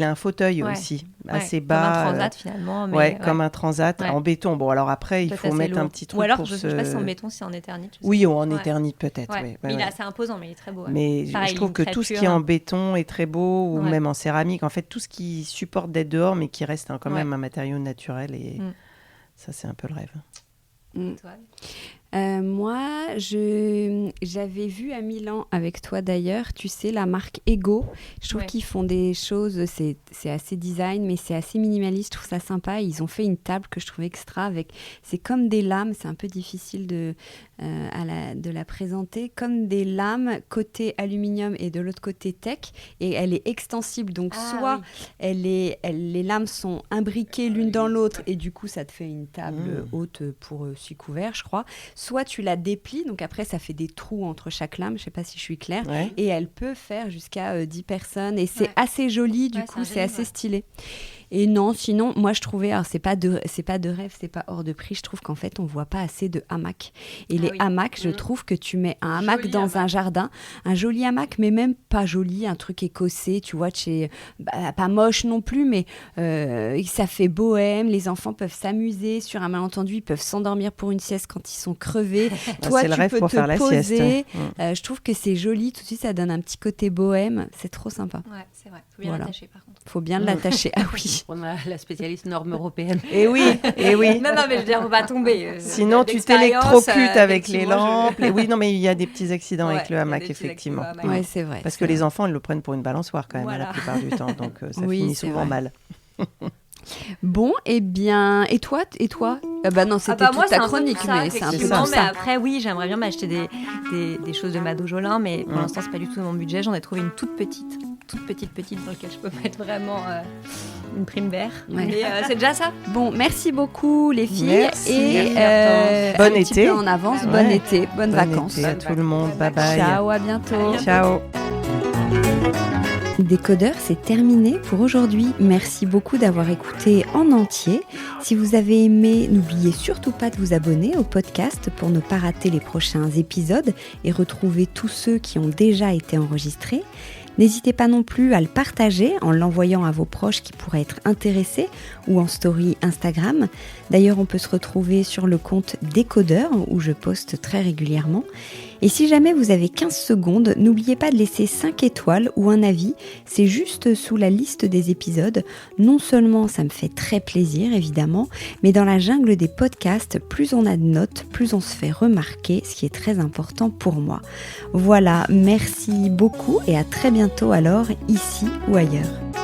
a un fauteuil aussi, assez bas.
Comme un transat finalement. Mais,
comme un transat en béton. Bon, alors après, il faut mettre un petit truc.
Ou alors, je ne sais pas si en béton, si en éternite.
Oui, en éternite peut-être.
Il est assez imposant, mais il est très beau.
Mais pareil, je trouve que tout ce qui est en béton est très beau, ou même en céramique. En fait, tout ce qui supporte d'être dehors, mais qui reste quand même un matériau naturel. Et ça, c'est un peu le rêve.
Moi, j'avais vu à Milan avec toi d'ailleurs, tu sais, la marque Ego. Je trouve qu'ils font des choses, c'est assez design, mais c'est assez minimaliste. Je trouve ça sympa. Ils ont fait une table que je trouve extra c'est comme des lames. C'est un peu difficile de la présenter. Comme des lames côté aluminium et de l'autre côté tech. Et elle est extensible. Donc, les lames sont imbriquées l'une dans l'autre et du coup, ça te fait une table haute pour 6 couverts, je crois. Soit tu la déplies, donc après ça fait des trous entre chaque lame, je ne sais pas si je suis claire, et elle peut faire jusqu'à 10 personnes, et c'est assez joli, du coup c'est assez stylé. Et non, sinon, moi je trouvais, alors c'est pas de rêve, c'est pas hors de prix, je trouve qu'en fait on voit pas assez de hamacs. Et les hamacs, je trouve que tu mets un hamac dans un jardin, un joli hamac, mais même pas joli, un truc écossais, tu vois, pas moche non plus, mais ça fait bohème, les enfants peuvent s'amuser, sur un malentendu, ils peuvent s'endormir pour une sieste quand ils sont crevés. Toi, tu peux te poser. Je trouve que c'est joli, tout de suite ça donne un petit côté bohème, c'est trop sympa.
Ouais, c'est vrai, faut bien l'attacher par contre.
Faut bien l'attacher, ah oui.
On a la spécialiste norme européenne.
Et oui.
Non, mais je veux dire, on va tomber.
Sinon, tu t'électrocutes avec les lampes. Oui, non, mais il y a des petits accidents avec le hamac, effectivement.
Oui, c'est vrai.
Parce que les enfants, ils le prennent pour une balançoire quand même, la plupart du temps. Donc, ça finit souvent mal.
Bon, eh bien, et toi non, c'était toute ta chronique, mais c'est un peu ça.
Mais après, oui, j'aimerais bien m'acheter des choses de Mado Jolin, mais pour l'instant, c'est pas du tout mon budget. J'en ai trouvé une toute petite dans laquelle je peux mettre vraiment une prime vert. Ouais. Mais c'est déjà ça.
Bon, merci beaucoup les filles.
Merci.
Et
bon
un
été.
Petit peu en avance, bon été, bonnes vacances.
Été à tout le monde, bye bye.
Ciao, à bientôt.
Ciao.
Décodeur, c'est terminé pour aujourd'hui. Merci beaucoup d'avoir écouté en entier. Si vous avez aimé, n'oubliez surtout pas de vous abonner au podcast pour ne pas rater les prochains épisodes et retrouver tous ceux qui ont déjà été enregistrés. N'hésitez pas non plus à le partager en l'envoyant à vos proches qui pourraient être intéressés ou en story Instagram. D'ailleurs, on peut se retrouver sur le compte Décodeur où je poste très régulièrement. Et si jamais vous avez 15 secondes, n'oubliez pas de laisser 5 étoiles ou un avis. C'est juste sous la liste des épisodes. Non seulement ça me fait très plaisir, évidemment, mais dans la jungle des podcasts, plus on a de notes, plus on se fait remarquer, ce qui est très important pour moi. Voilà, merci beaucoup et à très bientôt alors, ici ou ailleurs.